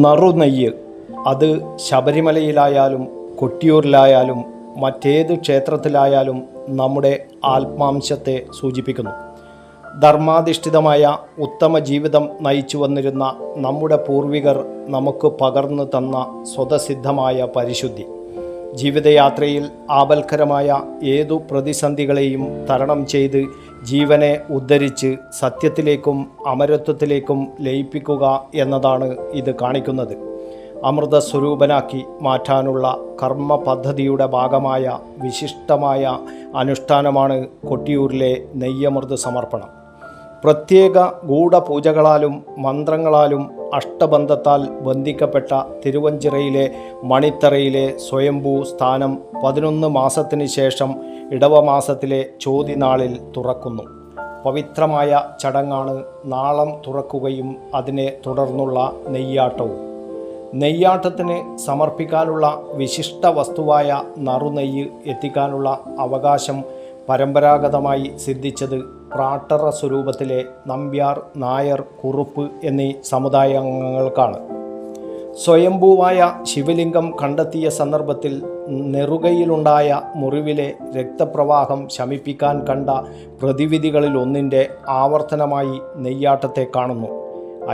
നറുനെയ്യ് അത് ശബരിമലയിലായാലും കൊട്ടിയൂരിലായാലും മറ്റേത് ക്ഷേത്രത്തിലായാലും നമ്മുടെ ആത്മാംശത്തെ സൂചിപ്പിക്കുന്നു. ധർമാധിഷ്ഠിതമായ ഉത്തമ ജീവിതം നയിച്ചു വന്നിരുന്ന നമ്മുടെ പൂർവികർ നമുക്ക് പകർന്നു തന്ന സ്വതസിദ്ധമായ പരിശുദ്ധി. ജീവിതയാത്രയിൽ ആപൽക്കരമായ ഏതു പ്രതിസന്ധികളെയും തരണം ചെയ്ത് ജീവനെ ഉദ്ധരിച്ച് സത്യത്തിലേക്കും അമരത്വത്തിലേക്കും ലയിപ്പിക്കുക എന്നതാണ് ഇത് കാണിക്കുന്നത്. അമൃതസ്വരൂപനാക്കി മാറ്റാനുള്ള കർമ്മ പദ്ധതിയുടെ ഭാഗമായ വിശിഷ്ടമായ അനുഷ്ഠാനമാണ് കൊട്ടിയൂരിലെ നെയ്യമൃത് സമർപ്പണം. പ്രത്യേക ഗൂഢപൂജകളാലും മന്ത്രങ്ങളാലും അഷ്ടബന്ധത്താൽ ബന്ധിക്കപ്പെട്ട തിരുവഞ്ചിറയിലെ മണിത്തറയിലെ സ്വയംഭൂ സ്ഥാനം 11 മാസത്തിന് ശേഷം ഇടവമാസത്തിലെ ചോതിനാളിൽ തുറക്കുന്നു. പവിത്രമായ ചടങ്ങാണ് നാളം തുറക്കുകയും അതിനെ തുടർന്നുള്ള നെയ്യാട്ടവും. നെയ്യാട്ടത്തിന് സമർപ്പിക്കാനുള്ള വിശിഷ്ട വസ്തുവായ നറുനെയ്യ് എത്തിക്കാനുള്ള അവകാശം പരമ്പരാഗതമായി സിദ്ധിച്ചത് പ്രാട്ടറ സ്വരൂപത്തിലെ നമ്പ്യാർ, നായർ, കുറുപ്പ് എന്നീ സമുദായാംഗങ്ങൾക്കാണ്. സ്വയംഭൂവായ ശിവലിംഗം കണ്ടെത്തിയ സന്ദർഭത്തിൽ നെറുകയിലുണ്ടായ മുറിവിലെ രക്തപ്രവാഹം ശമിപ്പിക്കാൻ കണ്ട പ്രതിവിധികളിലൊന്നിൻ്റെ ആവർത്തനമായി നെയ്യാട്ടത്തെ കാണുന്നു.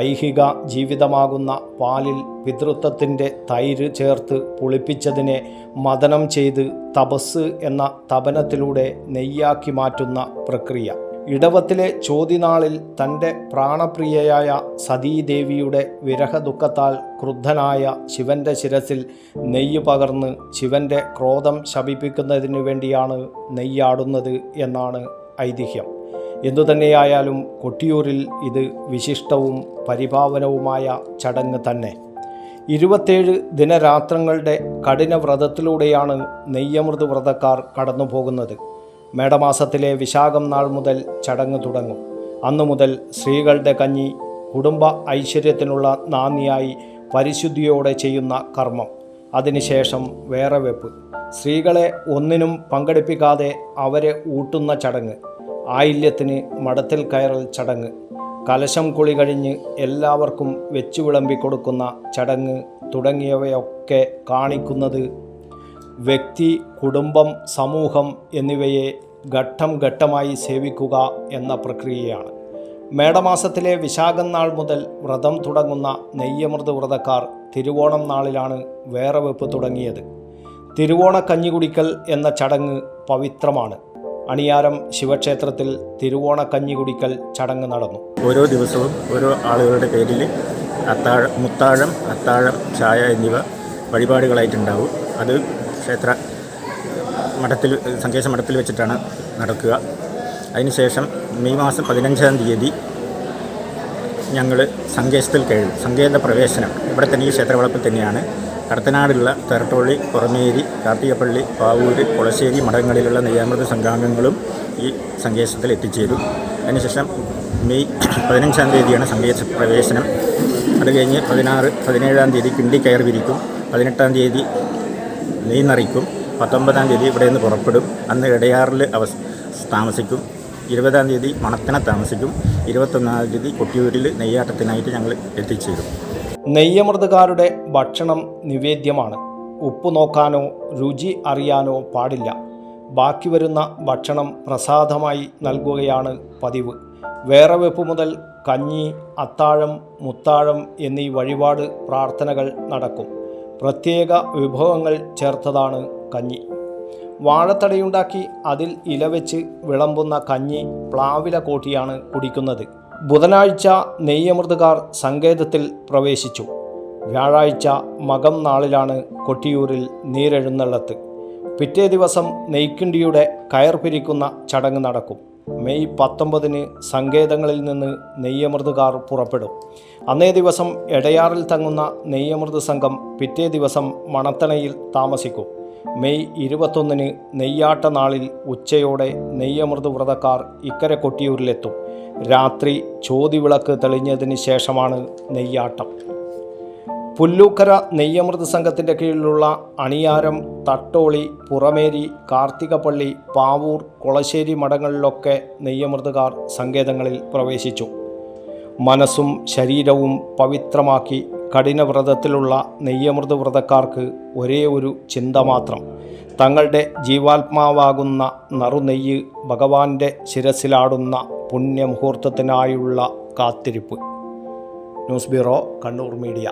ഐഹിക ജീവിതമാകുന്ന പാലിൽ പിതൃത്വത്തിൻ്റെ തൈര് ചേർത്ത് പുളിപ്പിച്ചതിനെ മദനം ചെയ്ത് തപസ് എന്ന തപനത്തിലൂടെ നെയ്യാക്കി മാറ്റുന്ന പ്രക്രിയ. ഇടവത്തിലെ ചോതിനാളിൽ തൻ്റെ പ്രാണപ്രിയയായ സതീദേവിയുടെ വിരഹദുഃഖത്താൽ ക്രുദ്ധനായ ശിവൻ്റെ ശിരസിൽ നെയ്യ് പകർന്ന് ശിവൻ്റെ ക്രോധം ശമിപ്പിക്കുന്നതിനു വേണ്ടിയാണ് നെയ്യാടുന്നത് എന്നാണ് ഐതിഹ്യം. എന്തുതന്നെയായാലും കൊട്ടിയൂരിൽ ഇത് വിശിഷ്ടവും പരിപാവനവുമായ ചടങ്ങ് തന്നെ. 27 ദിനരാത്രങ്ങളുടെ കഠിന വ്രതത്തിലൂടെയാണ് നെയ്യമൃത് വ്രതക്കാർ കടന്നു പോകുന്നത്. മേടമാസത്തിലെ വിശാഖം നാൾ മുതൽ ചടങ്ങ് തുടങ്ങും. അന്നു മുതൽ സ്ത്രീകളുടെ കഞ്ഞി കുടുംബ ഐശ്വര്യത്തിനുള്ള നാന്ദിയായി പരിശുദ്ധിയോടെ ചെയ്യുന്ന കർമ്മം. അതിനുശേഷം വേറെ വെപ്പ്. സ്ത്രീകളെ ഒന്നിനും പങ്കെടുപ്പിക്കാതെ അവരെ ഊട്ടുന്ന ചടങ്ങ്. ആയില്യത്തിന് മഠത്തിൽ കയറൽ ചടങ്ങ്. കലശം കുളി കഴിഞ്ഞ് എല്ലാവർക്കും വെച്ചു വിളമ്പിക്കൊടുക്കുന്ന ചടങ്ങ് തുടങ്ങിയവയൊക്കെ കാണിക്കുന്നത് വ്യക്തി, കുടുംബം, സമൂഹം എന്നിവയെ ഘട്ടം ഘട്ടമായി സേവിക്കുക എന്ന പ്രക്രിയയാണ്. മേടമാസത്തിലെ വിശാഖം നാൾ മുതൽ വ്രതം തുടങ്ങുന്ന നെയ്യമൃത് വ്രതക്കാർ തിരുവോണം നാളിലാണ് വേറെ വെപ്പ് തുടങ്ങിയത്. തിരുവോണ കഞ്ഞി കുടിക്കൽ എന്ന ചടങ്ങ് പവിത്രമാണ്. അണിയാരം ശിവക്ഷേത്രത്തിൽ തിരുവോണ കഞ്ഞി കുടിക്കൽ ചടങ്ങ് നടന്നു. ഓരോ ദിവസവും ഓരോ ആളുകളുടെ പേരിൽ മുത്താഴം, അത്താഴം, ചായ എന്നിവ വഴിപാടുകളായിട്ടുണ്ടാവും. അത് ക്ഷേത്ര മഠത്തിൽ, സങ്കേശ മഠത്തിൽ വെച്ചിട്ടാണ് നടക്കുക. അതിനുശേഷം മെയ് മാസം 15-ാം തീയതി ഞങ്ങൾ സങ്കേശത്തിൽ കഴിയും. സങ്കേത പ്രവേശനം ഇവിടെ തന്നെ, ഈ ക്ഷേത്രവളപ്പിൽ തന്നെയാണ്. കടത്തനാടുള്ള തെരട്ടോളി, പുറമേരി, കാർത്തികപ്പള്ളി, പാവൂര്, കുളശ്ശേരി മഠങ്ങളിലുള്ള നെയ്യാമൃത് സംഘാംഗങ്ങളും ഈ സങ്കേശത്തിൽ എത്തിച്ചേരും. അതിനുശേഷം മെയ് 15-ാം തീയതിയാണ് സങ്കേശ പ്രവേശനം. അത് കഴിഞ്ഞ് 17-ാം തീയതി കിണ്ടി കയർ വിരിക്കും. 18-ാം തീയതി നെയ് നിറയ്ക്കും. 19-ാം തീയതി ഇവിടെ നിന്ന് പുറപ്പെടും. അന്ന് ഇടയാറിൽ താമസിക്കും. 20-ാം തീയതി മണത്തന താമസിക്കും. 21-ാം തീയതി കൊട്ടിയൂരിൽ നെയ്യാട്ടത്തിനായിട്ട് ഞങ്ങൾ എത്തിച്ചേരും. നെയ്യമൃതക്കാരുടെ ഭക്ഷണം നിവേദ്യമാണ്. ഉപ്പ് നോക്കാനോ രുചി അറിയാനോ പാടില്ല. ബാക്കി വരുന്ന ഭക്ഷണം പ്രസാദമായി നൽകുകയാണ് പതിവ്. വേറെ വെപ്പ് മുതൽ കഞ്ഞി, അത്താഴം, മുത്താഴം എന്നീ വഴിപാട് പ്രാർത്ഥനകൾ നടക്കും. പ്രത്യേക വിഭവങ്ങൾ ചേർത്തതാണ് കഞ്ഞി. വാഴത്തടയുണ്ടാക്കി അതിൽ ഇലവെച്ച് വിളമ്പുന്ന കഞ്ഞി പ്ലാവില കോട്ടിയാണ് കുടിക്കുന്നത്. ബുധനാഴ്ച നെയ്യമൃതക്കാർ സങ്കേതത്തിൽ പ്രവേശിച്ചു. വ്യാഴാഴ്ച മകം നാളിലാണ് കൊട്ടിയൂരിൽ നീരെഴുന്നള്ളത്ത്. പിറ്റേ ദിവസം നെയ്ക്കിണ്ടിയുടെ കയർ പിരിക്കുന്ന ചടങ്ങ് നടക്കും. മെയ് 19-ന് സങ്കേതങ്ങളിൽ നിന്ന് നെയ്യമൃതക്കാർ പുറപ്പെടും. അന്നേ ദിവസം എടയാറിൽ തങ്ങുന്ന നെയ്യമൃത് സംഘം പിറ്റേ ദിവസം മണത്തണയിൽ താമസിക്കും. മെയ് 21-ന് നെയ്യാട്ട നാളിൽ ഉച്ചയോടെ നെയ്യമൃത് വ്രതക്കാർ ഇക്കരെ കൊട്ടിയൂരിലെത്തും. രാത്രി ചോതിവിളക്ക് തെളിഞ്ഞതിന് ശേഷമാണ് നെയ്യാട്ടം. പുല്ലൂക്കര നെയ്യമൃത് സംഘത്തിൻ്റെ കീഴിലുള്ള അണിയാരം, തട്ടോളി, പുറമേരി, കാർത്തികപ്പള്ളി, പാവൂർ, കുളശ്ശേരി മഠങ്ങളിലൊക്കെ നെയ്യമൃതക്കാർ സങ്കേതങ്ങളിൽ പ്രവേശിച്ചു. മനസ്സും ശരീരവും പവിത്രമാക്കി കഠിനവ്രതത്തിലുള്ള നെയ്യമൃത് വ്രതക്കാർക്ക് ഒരേ ഒരു ചിന്ത മാത്രം: തങ്ങളുടെ ജീവാത്മാവാകുന്ന നറുനെയ്യ് ഭഗവാന്റെ ശിരസിലാടുന്ന പുണ്യമുഹൂർത്തത്തിനായുള്ള കാത്തിരിപ്പ്. News bureau, Kannur media.